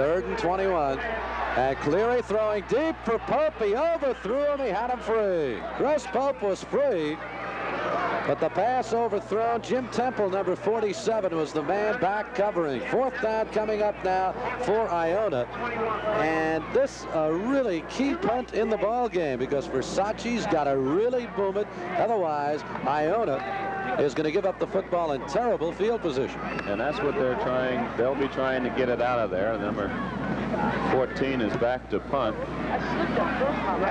3rd and 21. And Cleary throwing deep for Pope. He overthrew him. He had him free. Chris Pope was free, but the pass overthrown. Jim Temple, number 47, was the man back covering. 4th down coming up now for Iona. And this a really key punt in the ball game because Versace's got to really boom it. Otherwise, Iona is going to give up the football in terrible field position. And that's what they're trying. They'll be trying to get it out of there. Number 14 is back to punt.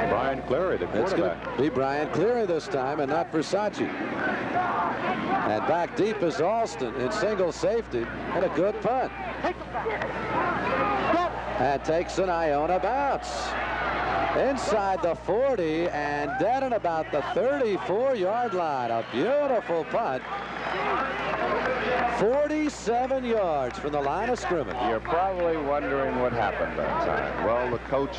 Brian Cleary, the quarterback. It's going to be Brian Cleary this time and not Versace. And back deep is Alston in single safety and a good punt. And takes an Iona bounce. Inside the 40 and dead at about the 34-yard line. A beautiful punt. 47 yards from the line of scrimmage. You're probably wondering what happened that time. Well, the coach,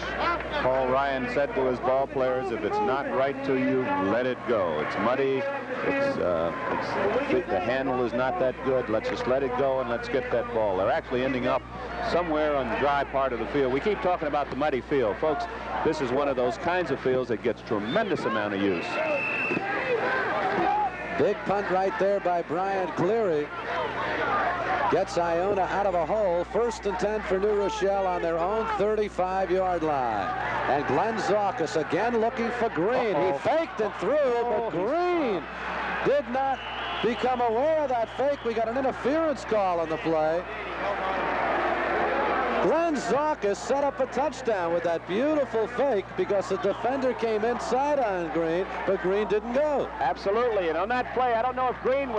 Paul Ryan, said to his ball players, if it's not right to you, let it go. It's muddy. The handle is not that good. Let's just let it go and let's get that ball. They're actually ending up somewhere on the dry part of the field. We keep talking about the muddy field. Folks, this is one of those kinds of fields that gets tremendous amount of use. Big punt right there by Brian Cleary. Gets Iona out of a hole. 1st and 10 for New Rochelle on their own 35-yard line. And Glenn Zaukas again looking for Green. He faked and threw, but Green did not become aware of that fake. We got an interference call on the play. Glenn Zaukas set up a touchdown with that beautiful fake because the defender came inside on Green, but Green didn't go. Absolutely, and on that play, I don't know if Green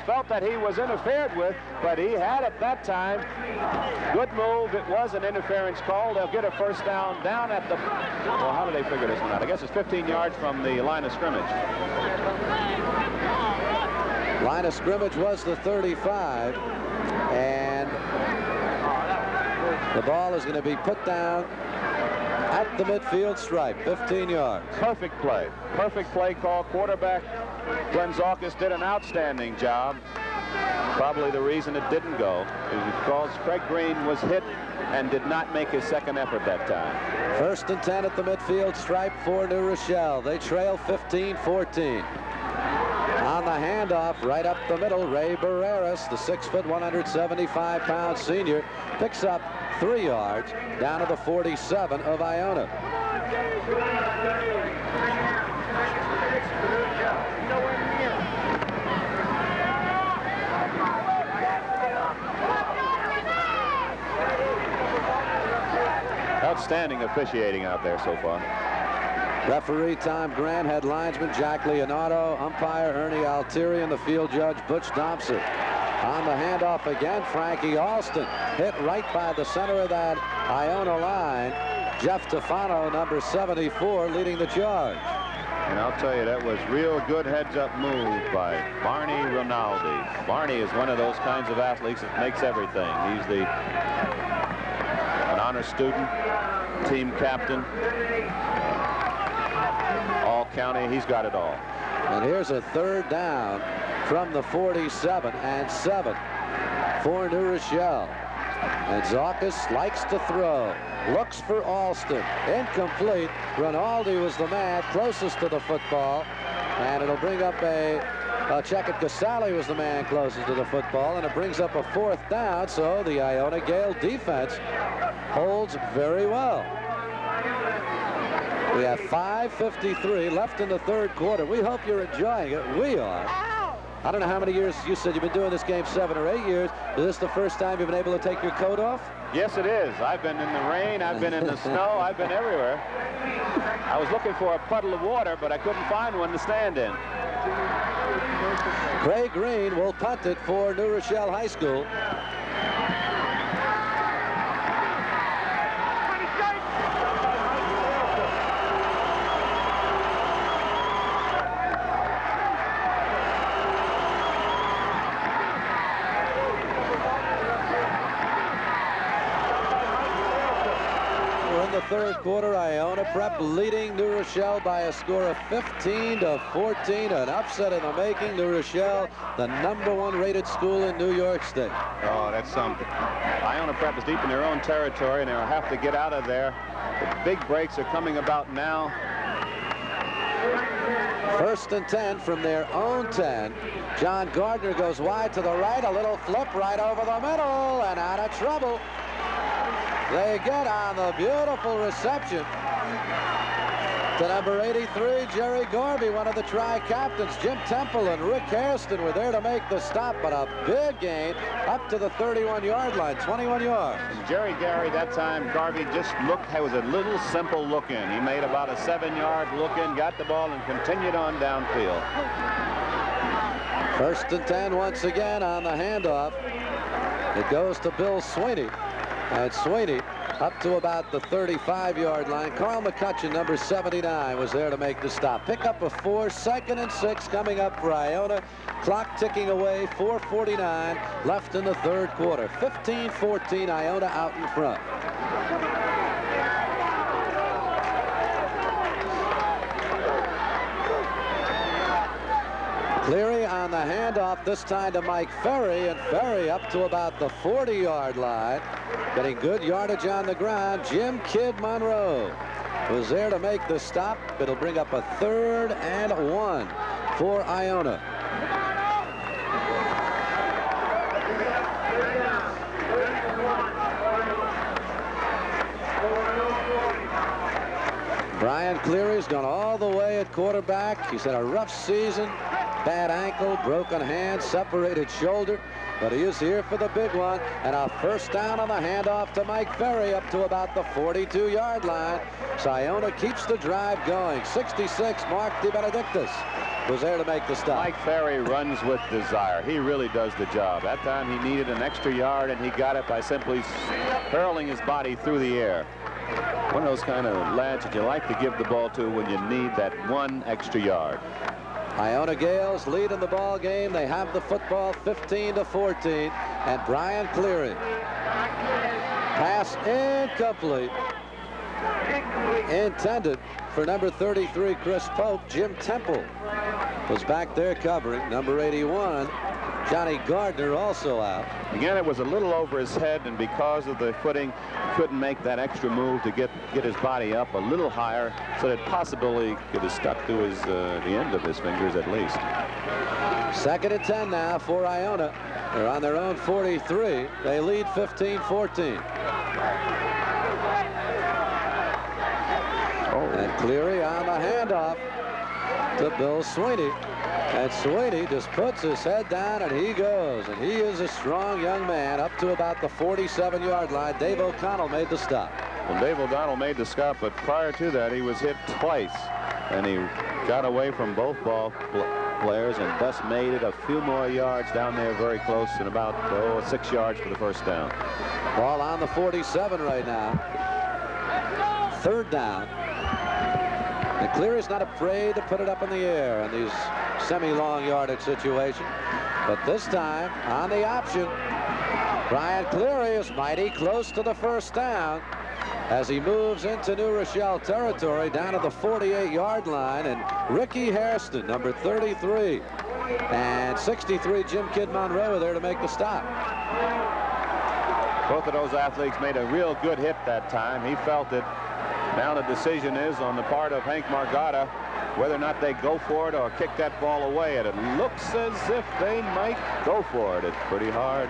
felt that he was interfered with, but he had it that time. Good move. It was an interference call. They'll get a 1st down at the, well, how do they figure this one out? I guess it's 15 yards from the line of scrimmage. Line of scrimmage was the 35, and the ball is going to be put down at the midfield stripe, 15 yards. Perfect play. Perfect play call. Quarterback Glenn Zaukas did an outstanding job. Probably the reason it didn't go is because Craig Green was hit and did not make his second effort that time. 1st and 10 at the midfield stripe for New Rochelle. They trail 15-14. On the handoff, right up the middle, Ray Barreras, the 6', 175-pound senior, picks up 3 yards down to the 47 of Iona. Outstanding officiating out there so far. Referee Tom Grant, head linesman Jack Leonardo, umpire Ernie Altieri, and the field judge Butch Thompson. On the handoff again, Frankie Alston hit right by the center of that Iona line. Jeff Tefano, number 74, leading the charge. And I'll tell you, that was real good heads-up move by Barney Rinaldi. Barney is one of those kinds of athletes that makes everything. He's an honor student, team captain, all county. He's got it all. And here's a 3rd down from the 47 and 7 for New Rochelle. And Zaukas likes to throw. Looks for Alston. Incomplete. Rinaldi was the man closest to the football. And it'll bring up a check it. Casale was the man closest to the football. And it brings up a 4th down. So the Iona Gale defense holds very well. We have 5:53 left in the 3rd quarter. We hope you're enjoying it. We are. I don't know how many years you said you've been doing this game, 7 or 8 years. Is this the first time you've been able to take your coat off? Yes, it is. I've been in the rain. I've been in the snow. I've been everywhere. I was looking for a puddle of water, but I couldn't find one to stand in. Craig Green will punt it for New Rochelle High School. the third quarter. Iona Prep leading New Rochelle by a score of 15-14. An upset in the making. New Rochelle, the #1 rated school in New York State. Oh, that's something. Iona Prep is deep in their own territory, and they'll have to get out of there. The big breaks are coming about now. 1st and 10 from their own 10. John Gardner goes wide to the right. A little flip right over the middle and out of trouble. They get on the beautiful reception to number 83, Jerry Gorby, one of the tri-captains. Jim Temple and Rick Hairston were there to make the stop, but a big gain up to the 31-yard line, 21 yards. And Jerry Gary, that time, Garvey just was a little simple look in. He made about a 7-yard look in, got the ball, and continued on downfield. 1st and 10 once again on the handoff. It goes to Bill Sweeney. And Sweeney up to about the 35-yard line. Carl McCutcheon, number 79, was there to make the stop. Pick up a 4, 2nd and 6 coming up for Iona. Clock ticking away, 4:49 left in the third quarter. 15-14, Iona out in front. Cleary on the handoff, this time to Mike Ferry, and Ferry up to about the 40-yard line. Getting good yardage on the ground. Jim Kid Monroe was there to make the stop. It'll bring up a 3rd and 1 for Iona. Brian Cleary's gone all the way at quarterback. He's had a rough season. Bad ankle, broken hand, separated shoulder, but he is here for the big one, and a 1st down on the handoff to Mike Ferry up to about the 42-yard line. So Iona keeps the drive going. 66, Mark DeBenedictis was there to make the stop. Mike Ferry runs with desire. He really does the job. That time he needed an extra yard, and he got it by simply hurling his body through the air. One of those kind of lads that you like to give the ball to when you need that 1 extra yard. Iona Gales lead in the ball game. They have the football 15-14, and Brian Cleary. Pass incomplete. Intended for number 33, Chris Pope. Jim Temple was back there covering. Number 81, Johnny Gardner, also out. Again, it was a little over his head, and because of the footing, couldn't make that extra move to get his body up a little higher, so that possibly could have stuck to his the end of his fingers at least. 2nd and 10 now for Iona. They're on their own 43. They lead 15-14. And Cleary on the handoff to Bill Sweeney. And Sweeney just puts his head down, and he goes. And he is a strong young man up to about the 47-yard line. Dave O'Connell made the stop. Well, Dave O'Donnell made the stop, but prior to that, he was hit twice. And he got away from both ball players and thus made it a few more yards down there very close, and about 6 yards for the 1st down. Ball on the 47 right now. 3rd down. And Cleary's not afraid to put it up in the air in these semi-long yardage situation. But this time, on the option, Brian Cleary is mighty close to the 1st down as he moves into New Rochelle territory down to the 48-yard line. And Ricky Hairston, number 33, and 63, Jim Kid Monroe, are there to make the stop. Both of those athletes made a real good hit that time. He felt it. Now the decision is on the part of Hank Margada whether or not they go for it or kick that ball away. And it looks as if they might go for it. It's pretty hard.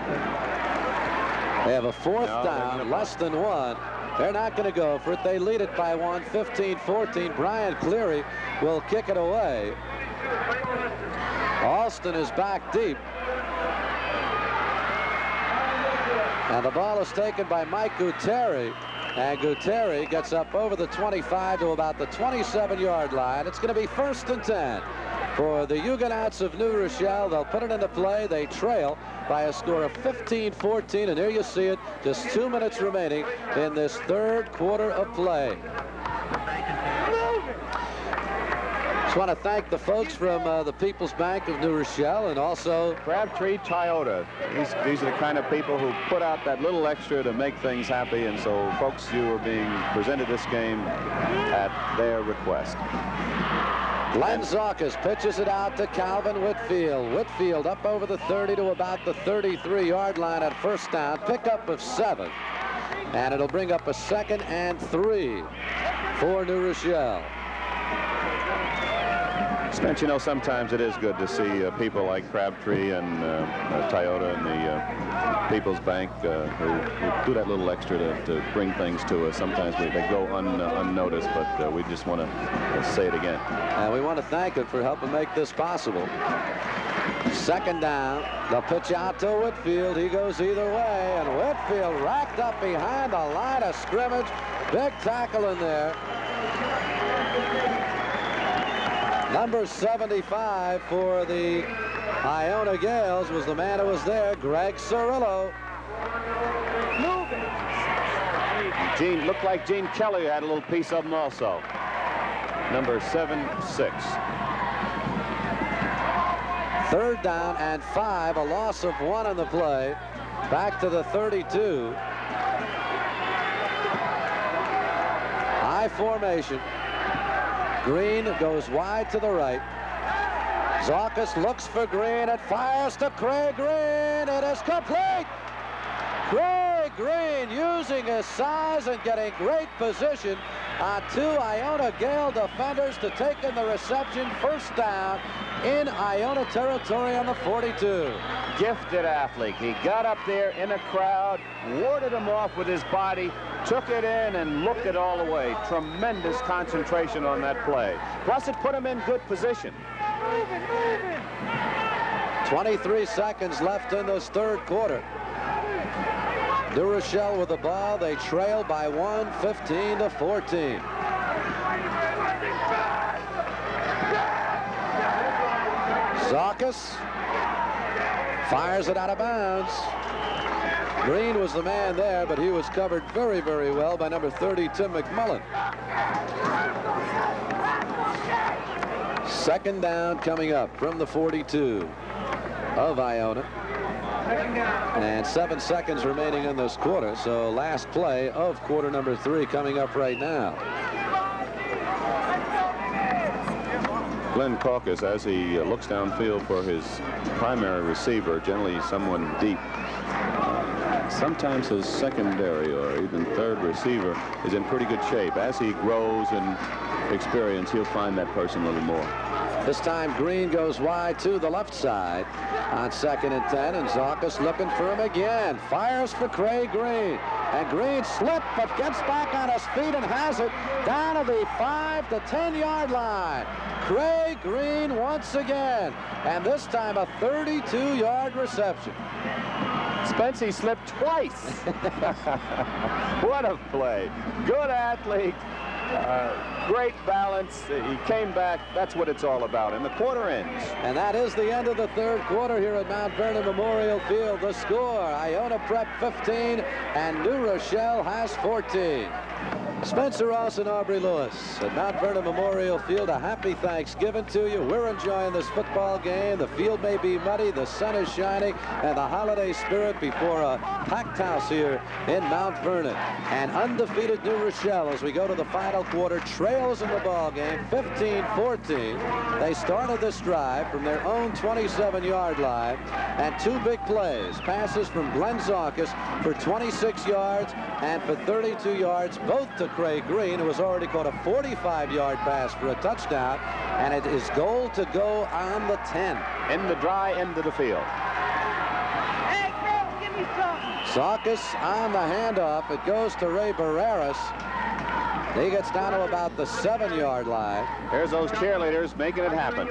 They have a 4th down, less than 1. They're not going to go for it. They lead it by 1, 15-14. Brian Cleary will kick it away. Alston is back deep. And the ball is taken by Mike Gutierrez. And Gutierrez gets up over the 25 to about the 27-yard line. It's going to be 1st and 10 for the Huguenots of New Rochelle. They'll put it into play. They trail by a score of 15-14. And here you see it, just 2 minutes remaining in this third quarter of play. Just want to thank the folks from the People's Bank of New Rochelle, and also Crabtree Toyota. These are the kind of people who put out that little extra to make things happy, and so, folks, you are being presented this game at their request. Glenn Zaukas pitches it out to Calvin Whitfield. Whitfield up over the 30 to about the 33-yard line at first down. Pickup of 7. And it'll bring up a 2nd and 3 for New Rochelle. Spence, you know, sometimes it is good to see people like Crabtree and Toyota and the People's Bank who do that little extra to bring things to us. Sometimes they go unnoticed, but we just want to say it again. And we want to thank them for helping make this possible. 2nd down. They'll pitch out to Whitfield. He goes either way, and Whitfield racked up behind the line of scrimmage. Big tackle in there. Number 75 for the Iona Gales was the man who was there, Greg Cirillo. Gene, looked like Gene Kelly had a little piece of him also. Number 7-6. 3rd down and 5, a loss of 1 on the play. Back to the 32. High formation. Green goes wide to the right. Zaukas looks for Green. It fires to Craig Green. It is complete. Craig Green using his size and getting great position on 2 Iona Gale defenders to take in the reception. First down in Iona territory on the 42. Gifted athlete. He got up there in a crowd, warded him off with his body, took it in and looked it all the way. Tremendous concentration on that play. Plus, it put him in good position. 23 seconds left in this 3rd quarter. New Rochelle with the ball. They trail by 1, 15-14. Zaukas fires it out of bounds. Green was the man there, but he was covered very, very well by number 30, Tim McMullen. 2nd down coming up from the 42 of Iona. And 7 seconds remaining in this quarter, so last play of quarter number 3 coming up right now. Glenn Caucus, as he looks downfield for his primary receiver, generally someone deep. Sometimes his secondary or even 3rd receiver is in pretty good shape. As he grows in experience, he'll find that person a little more. This time Green goes wide to the left side on 2nd and 10, and Zaukas looking for him again. Fires for Craig Green, and Green slipped but gets back on his feet and has it down to the 5 to 10-yard line. Craig Green once again, and this time a 32-yard reception. Spence, he slipped twice. What a play. Good athlete. Great balance. He came back. That's what it's all about. And the quarter ends. And that is the end of the 3rd quarter here at Mount Vernon Memorial Field. The score, Iona Prep 15 and New Rochelle has 14. Spencer Ross and Aubrey Lewis at Mount Vernon Memorial Field. A happy Thanksgiving to you. We're enjoying this football game. The field may be muddy, the sun is shining, and the holiday spirit before a packed house here in Mount Vernon. And undefeated New Rochelle, as we go to the final quarter, trails in the ball game 15-14. They started this drive from their own 27-yard line, and 2 big plays. Passes from Glenn Zaukas for 26 yards and for 32 yards, both to Craig Green, who has already caught a 45-yard pass for a touchdown, and it is goal to go on the 10. In the dry end of the field. Hey, Chris, give me something. Zaukas on the handoff. It goes to Ray Barreras. He gets down to about the 7-yard line. Here's those cheerleaders making it happen.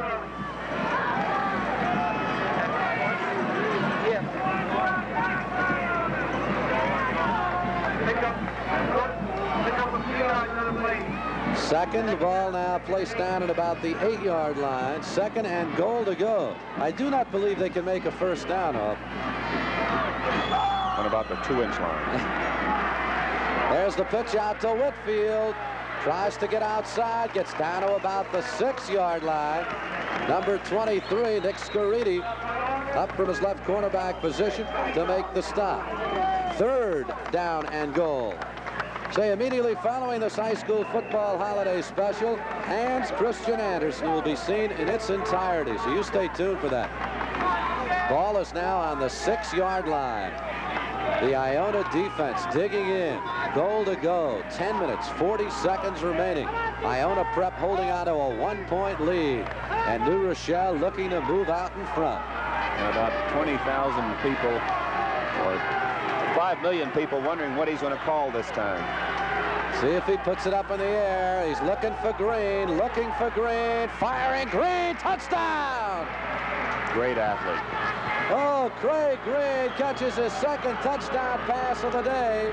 Second ball now placed down at about the 8-yard line. 2nd and goal to go. I do not believe they can make a first down off. On about the 2-inch line. There's the pitch out to Whitfield. Tries to get outside, gets down to about the 6-yard line. Number 23, Nick Scaridi, up from his left cornerback position to make the stop. 3rd down and goal. Say immediately following this high school football holiday special, Hans Christian Andersen will be seen in its entirety, so you stay tuned for that. Ball is now on the 6-yard line. The Iona defense digging in. Goal to go. 10 minutes, 40 seconds remaining. Iona Prep holding on to a 1-point lead. And New Rochelle looking to move out in front. And about 20,000 people, or 5 million people, wondering what he's going to call this time. See if he puts it up in the air. He's looking for Green, firing Green, touchdown! Great athlete. Oh, Craig Green catches his 2nd touchdown pass of the day.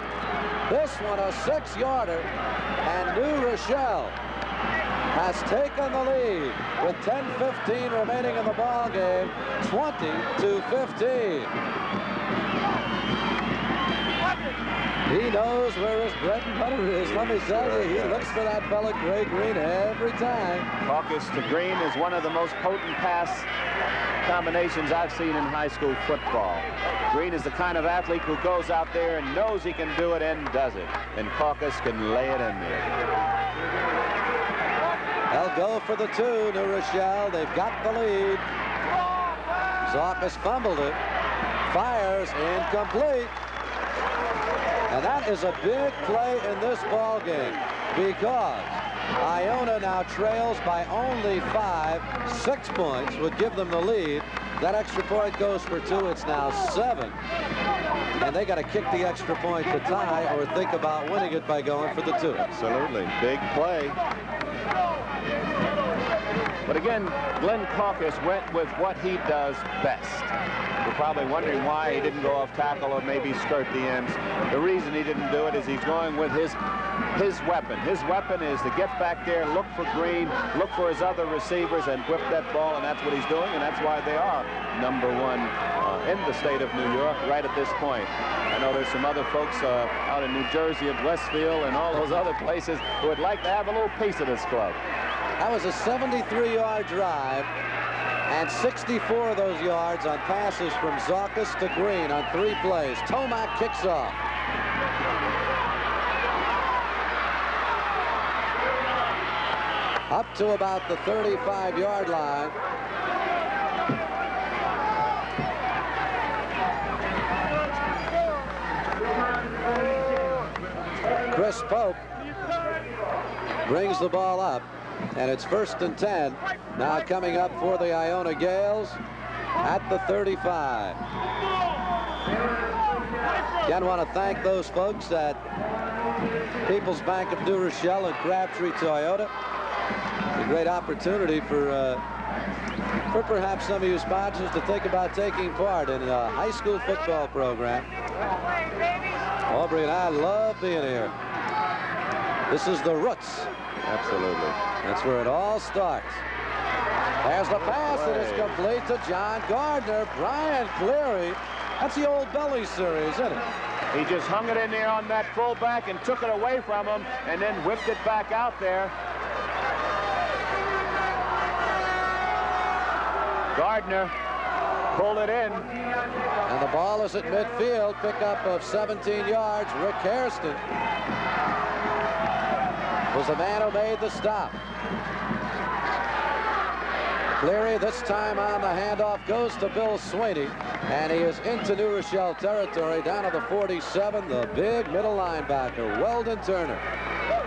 This one a 6-yarder, and New Rochelle has taken the lead with 10:15 remaining in the ball game, 20-15. He knows where his bread and butter is. Let me tell you, he looks for that fella Craig Green every time. Caucus to Green is one of the most potent pass combinations I've seen in high school football. Green is the kind of athlete who goes out there and knows he can do it and does it. And Caucus can lay it in there. They'll go for the 2, New Rochelle. They've got the lead. Caucus fumbled it. Fires, incomplete. And that is a big play in this ball game because Iona now trails by only 5. 6 points would give them the lead. That extra point goes for 2. It's now 7. And they got to kick the extra point to tie or think about winning it by going for the 2. Absolutely. Big play. But again, Glenn Caucus went with what he does best. You're probably wondering why he didn't go off tackle or maybe skirt the ends. The reason he didn't do it is he's going with his weapon. His weapon is to get back there, look for Green, look for his other receivers, and whip that ball, and that's what he's doing, and that's why they are number 1 in the state of New York right at this point. I know there's some other folks out in New Jersey at Westfield and all those other places who would like to have a little piece of this club. That was a 73-yard drive, and 64 of those yards on passes from Zaukas to Green on 3 plays. Tomac kicks off. Up to about the 35-yard line. Chris Pope brings the ball up, and it's 1st and 10. Now coming up for the Iona Gales at the 35. Again, want to thank those folks at People's Bank of New Rochelle and Crabtree Toyota. A great opportunity for perhaps some of you sponsors to think about taking part in a high school football program. Aubrey and I love being here. This is the roots. Absolutely. That's where it all starts. There's the pass that is complete to John Gardner. Brian Cleary. That's the old Belly series, isn't it? He just hung it in there on that fullback and took it away from him and then whipped it back out there. Gardner pulled it in. And the ball is at midfield. Pickup of 17 yards. Rick Hairston was the man who made the stop. Cleary this time on the handoff goes to Bill Sweeney, and he is into New Rochelle territory down to the 47. The big middle linebacker, Weldon Turner,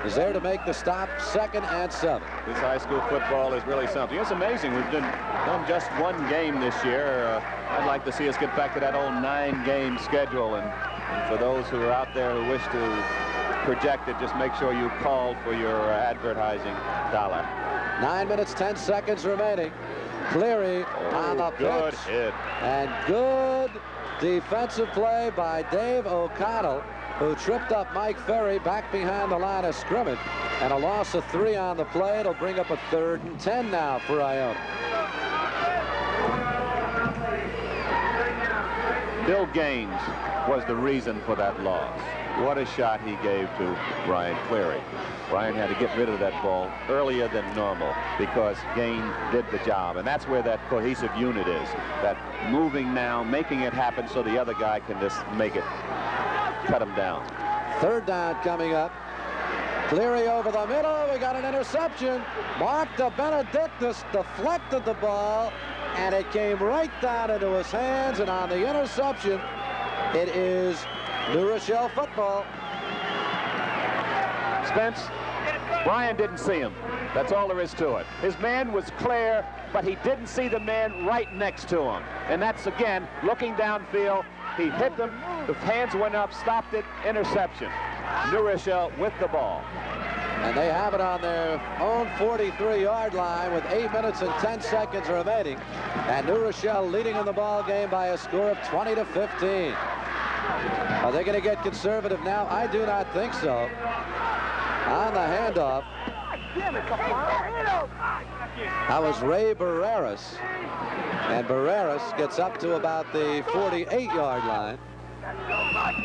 is there to make the stop. 2nd and 7. This high school football is really something. It's amazing. We've done just 1 game this year. I'd like to see us get back to that old 9-game schedule. And for those who are out there who wish to project it, just make sure you call for your advertising dollar. 9 minutes, 10 seconds remaining. Cleary on the pitch. Good hit. And good defensive play by Dave O'Connell, who tripped up Mike Ferry back behind the line of scrimmage. And a loss of 3 on the play. It'll bring up a 3rd and 10 now for Iona. Bill Gaines was the reason for that loss. What a shot he gave to Brian Cleary. Brian had to get rid of that ball earlier than normal because Gain did the job. And that's where that cohesive unit is. That moving now, making it happen so the other guy can just make it, cut him down. Third down coming up. Cleary over the middle. We got an interception. Mark Benedictus deflected the ball, and it came right down into his hands. And on the interception, it is New Rochelle football. Spence, Brian didn't see him. That's all there is to it. His man was clear, but he didn't see the man right next to him. And that's, again, looking downfield. He hit them. The hands went up, stopped it, interception. New Rochelle with the ball. And they have it on their own 43-yard line with 8 minutes and 10 seconds remaining. And New Rochelle leading in the ball game by a score of 20-15. Are they going to get conservative now? I do not think so. On the handoff, that was Ray Barreras. And Barreras gets up to about the 48-yard line.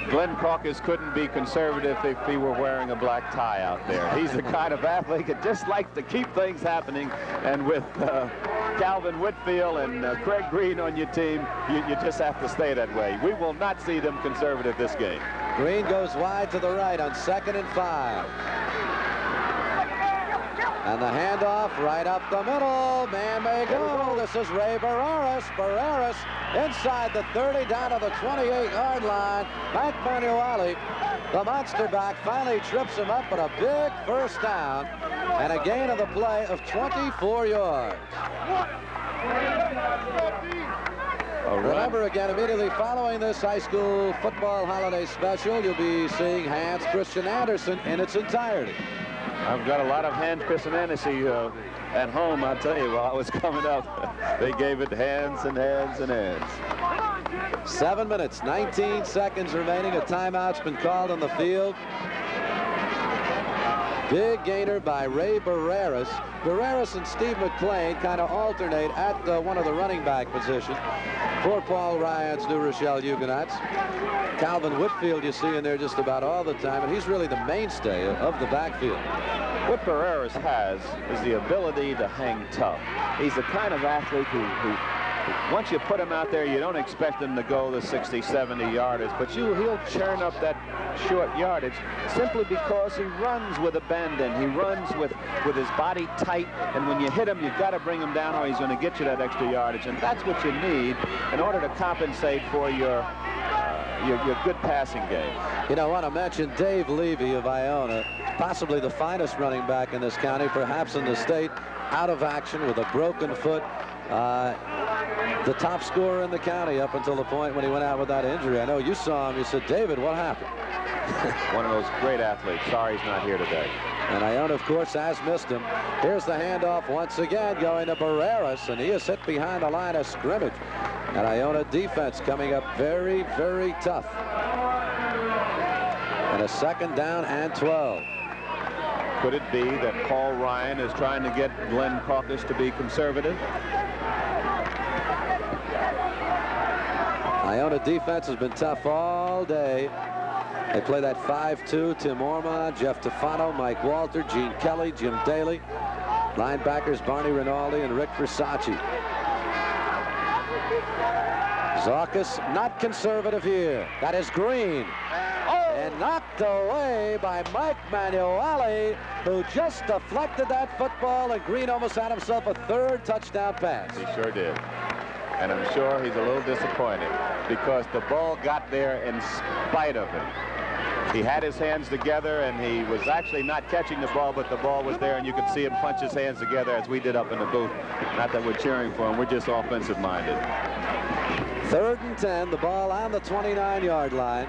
Glenn Caucus couldn't be conservative if he were wearing a black tie out there. He's the kind of athlete that just likes to keep things happening. And with Calvin Whitfield and Craig Green on your team, you just have to stay that way. We will not see them conservative this game. Green goes wide to the right on 2nd and 5. And the handoff right up the middle. Man may go. This is Ray Barreras. Barreras inside the 30 down to the 28-yard line. Mike Manueli, the monster back, finally trips him up, but a big first down and a gain of the play of 24 yards. Remember, again, immediately following this high school football holiday special, you'll be seeing Hans Christian Andersen in its entirety. I've got a lot of Hans Christian Andersen at home, I'll tell you, while I was coming up. They gave it hands and hands and hands. 7 minutes, 19 seconds remaining. A timeout's been called on the field. Big gainer by Ray Barreras. Barreras and Steve McClain kind of alternate at one of the running back position for Paul Ryan's New Rochelle Huguenots. Calvin Whitfield you see in there just about all the time, and he's really the mainstay of the backfield. What Barreras has is the ability to hang tough. He's the kind of athlete who once you put him out there, you don't expect him to go the 60, 70 yarders, but he'll churn up that short yardage simply because he runs with abandon. He runs with his body tight, and when you hit him, you've got to bring him down or he's going to get you that extra yardage, and that's what you need in order to compensate for your good passing game. You know, I want to mention Dave Levy of Iona, possibly the finest running back in this county, perhaps in the state, out of action with a broken foot. The top scorer in the county up until the point when he went out with that injury. I know you saw him. You said, David, what happened? One of those great athletes. Sorry he's not here today. And Iona, of course, has missed him. Here's the handoff once again going to Barreras, and he is hit behind the line of scrimmage. And Iona defense coming up very, very tough. And a 2nd down and 12. Could it be that Paul Ryan is trying to get Glenn Caucus to be conservative? Iona defense has been tough all day. They play that 5-2. Tim Ormond, Jeff Tefano, Mike Walter, Gene Kelly, Jim Daly. Linebackers Barney Rinaldi and Rick Versace. Zaukas not conservative here. That is Green. And knocked away by Mike Manueli, who just deflected that football, and Green almost had himself a 3rd touchdown pass. He sure did. And I'm sure he's a little disappointed because the ball got there in spite of him. He had his hands together, and he was actually not catching the ball, but the ball was there, and you could see him punch his hands together as we did up in the booth. Not that we're cheering for him. We're just offensive-minded. 3rd and 10, the ball on the 29-yard line.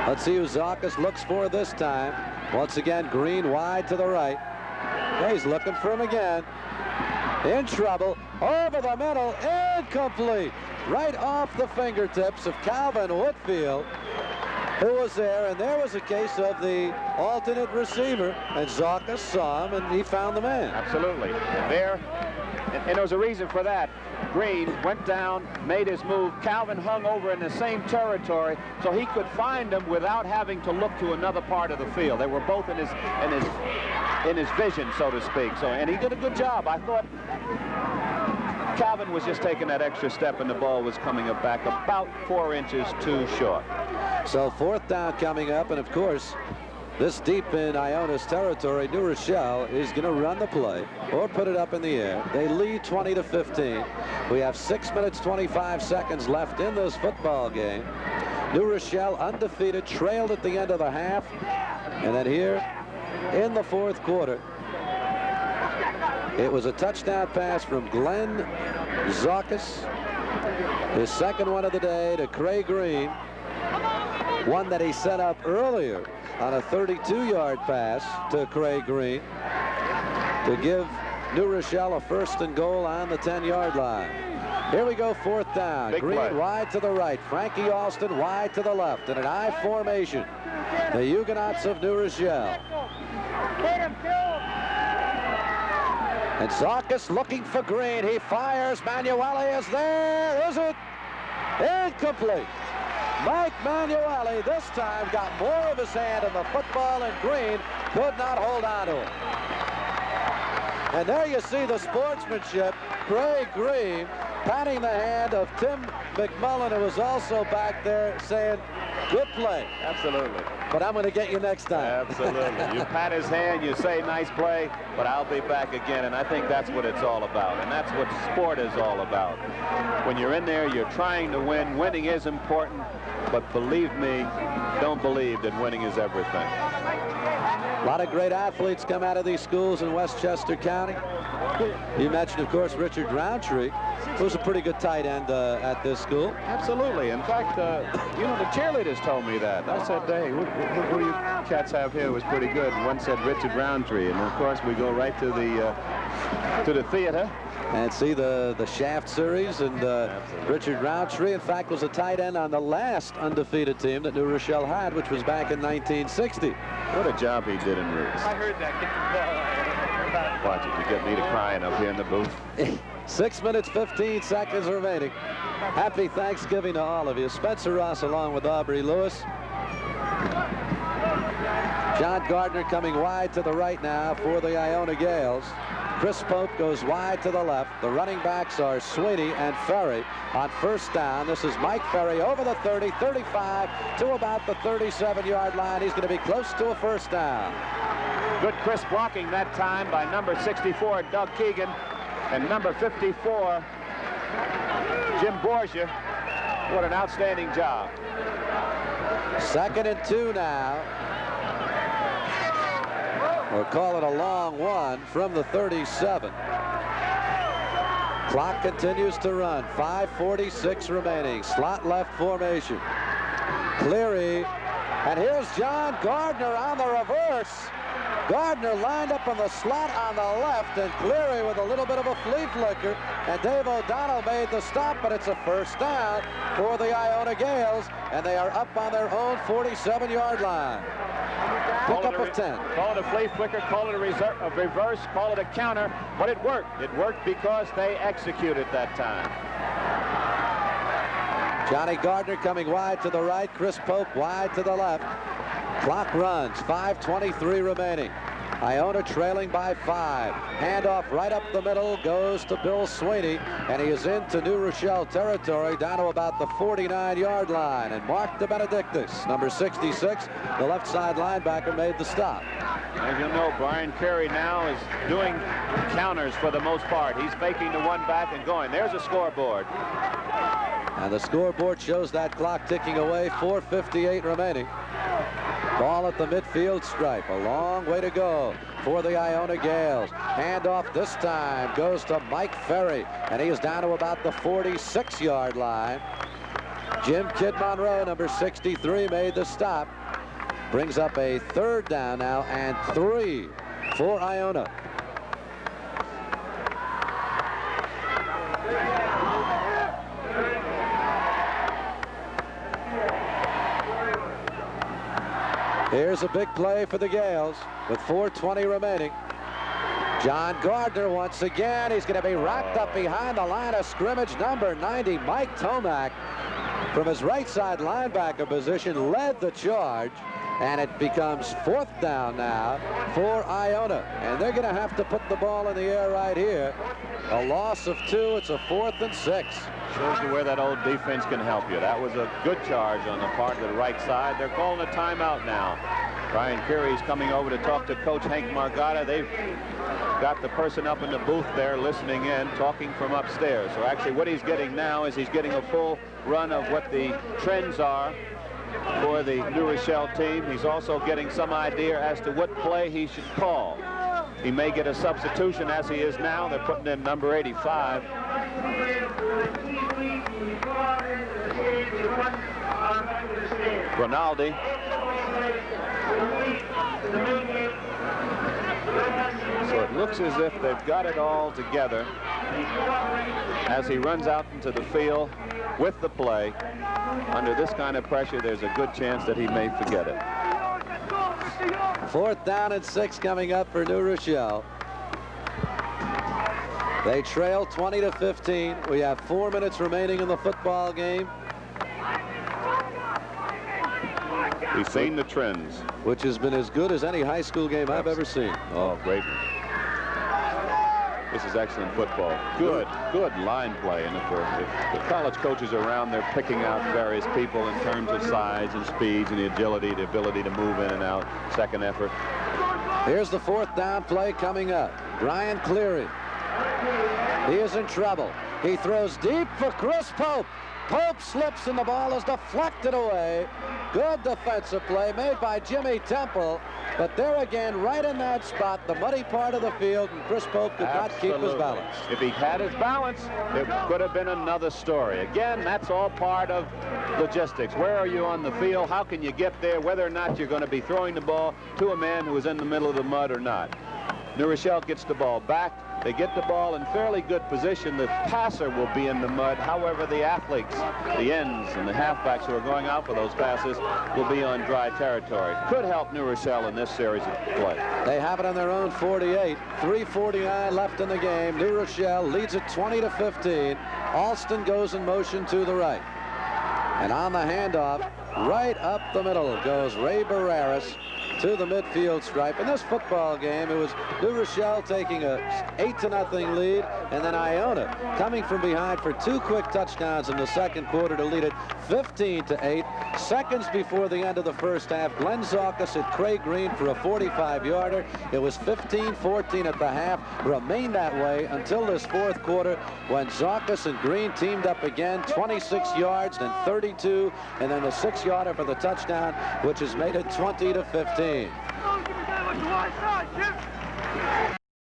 Let's see who Zaukas looks for this time. Once again, Green wide to the right. He's looking for him again. In trouble, over the middle, incomplete. Right off the fingertips of Calvin Whitfield, who was there, and there was a case of the alternate receiver, and Zaukas saw him, and he found the man. Absolutely. And there, And there was a reason for that. Green went down, made his move. Calvin hung over in the same territory, so he could find him without having to look to another part of the field. They were both in his vision, so to speak. So, and he did a good job. I thought Calvin was just taking that extra step, and the ball was coming back about 4 inches too short. So 4th down coming up, and of course, this deep in Iona's territory, New Rochelle is going to run the play or put it up in the air. They lead 20-15. We have 6 minutes 25 seconds left in this football game. New Rochelle undefeated, trailed at the end of the half, and then here in the 4th quarter, it was a touchdown pass from Glenn Zaukas, his 2nd one of the day, to Craig Green, one that he set up earlier on a 32-yard pass to Craig Green to give New Rochelle a 1st and goal on the 10-yard line. Here we go, 4th down. Big Green play. wide to the right. Frankie Alston wide to the left in an I formation. The Huguenots of New Rochelle. And Zaukas looking for Green. He fires. Manueli is there. Is it? Incomplete. Mike Manueli this time got more of his hand in the football, and Green could not hold on to it. And there you see the sportsmanship. Craig Green patting the hand of Tim McMullen, who was also back there, saying, good play. Absolutely. But I'm going to get you next time. Absolutely. You pat his hand, you say nice play, but I'll be back again. And I think that's what it's all about. And that's what sport is all about. When you're in there, you're trying to win. Winning is important. But believe me, don't believe that winning is everything. A lot of great athletes come out of these schools in Westchester County. You mentioned, of course, Richard Roundtree, who's a pretty good tight end at this school. Absolutely. In fact, you know, the cheerleaders told me that. I said, hey, who do you cats have here was pretty good. And one said Richard Roundtree. And, of course, we go right to the theater. And see the Shaft series, and Richard Roundtree, in fact, was a tight end on the last undefeated team that New Rochelle had, which was back in 1960. What a job he did in Roots. I heard that. Watch it, you get me to crying up here in the booth. 6 minutes, 15 seconds remaining. Happy Thanksgiving to all of you. Spencer Ross along with Aubrey Lewis. John Gardner coming wide to the right now for the Iona Gales. Chris Pope goes wide to the left. The running backs are Sweeney and Ferry on 1st down. This is Mike Ferry over the 30, 35 to about the 37-yard line. He's going to be close to a 1st down. Good crisp blocking that time by number 64, Doug Keegan, and number 54, Jim Borgia. What an outstanding job. 2nd and 2 now. Or call it a long one from the 37. Clock continues to run. 5:46 remaining. Slot left formation. Cleary. And here's John Gardner on the reverse. Gardner lined up in the slot on the left, and Cleary with a little bit of a flea flicker. And Dave O'Donnell made the stop, but it's a 1st down for the Iona Gales, and they are up on their own 47-yard line. Pickup of 10. Call it a flea flicker, call it a reverse, call it a counter, but it worked. It worked because they executed that time. Johnny Gardner coming wide to the right. Chris Pope wide to the left. Clock runs. 5:23 remaining. Iona trailing by 5. Handoff right up the middle goes to Bill Sweeney, and he is into New Rochelle territory down to about the 49-yard line. And Mark DeBenedictis, number 66, the left side linebacker, made the stop. As you know, Brian Carey now is doing counters for the most part. He's faking the one back and going. There's a scoreboard. And the scoreboard shows that clock ticking away. 4:58 remaining. Ball at the midfield stripe. A long way to go for the Iona Gales. Handoff this time goes to Mike Ferry, and he is down to about the 46-yard line. Jim Kid Monroe, number 63, made the stop. Brings up a 3rd down now and 3 for Iona. Here's a big play for the Gales with 4:20 remaining. John Gardner once again. He's going to be racked up behind the line of scrimmage. Number 90, Mike Tomac, from his right side linebacker position, led the charge. And it becomes 4th down now for Iona. And they're going to have to put the ball in the air right here. A loss of 2. It's a 4th and 6. Shows you where that old defense can help you. That was a good charge on the part of the right side. They're calling a timeout now. Brian Curie's coming over to talk to Coach Hank Margada. They've got the person up in the booth there listening in, talking from upstairs. So actually what he's getting now is he's getting a full run of what the trends are for the New Rochelle team. He's also getting some idea as to what play he should call. He may get a substitution as he is now. They're putting in number 85. Rinaldi. So it looks as if they've got it all together as he runs out into the field with the play. Under this kind of pressure, there's a good chance that he may forget it. 4th down and 6 coming up for New Rochelle. They trail 20-15. We have 4 minutes remaining in the football game. We've seen the trends, which has been as good as any high school game I've ever seen. Oh, great. This is excellent football. Good line play. And if the college coaches are around, they're picking out various people in terms of size and speeds and the agility, the ability to move in and out. Second effort. Here's the 4th down play coming up. Brian Cleary. He is in trouble. He throws deep for Chris Pope. Pope slips and the ball is deflected away. Good defensive play made by Jimmy Temple. But there again, right in that spot, the muddy part of the field, and Chris Pope could not keep his balance. If he had his balance, it could have been another story. Again, that's all part of logistics. Where are you on the field? How can you get there? Whether or not you're going to be throwing the ball to a man who is in the middle of the mud or not. New Rochelle gets the ball back. They get the ball in fairly good position. The passer will be in the mud. However, the athletes, the ends and the halfbacks who are going out for those passes will be on dry territory. Could help New Rochelle in this series of play. They have it on their own 48. 3:49 left in the game. New Rochelle leads it 20-15. Alston goes in motion to the right. And on the handoff, right up the middle goes Ray Barreras to the midfield stripe. In this football game, it was New Rochelle taking a 8-0 lead, and then Iona coming from behind for 2 quick touchdowns in the second quarter to lead it 15-8. Seconds before the end of the first half, Glenn Zaukas hit Craig Green for a 45-yarder. It was 15-14 at the half, remained that way until this 4th quarter when Zaukas and Green teamed up again, 26 yards, then 32, and then the 6-yarder for the touchdown, which has made it 20-15.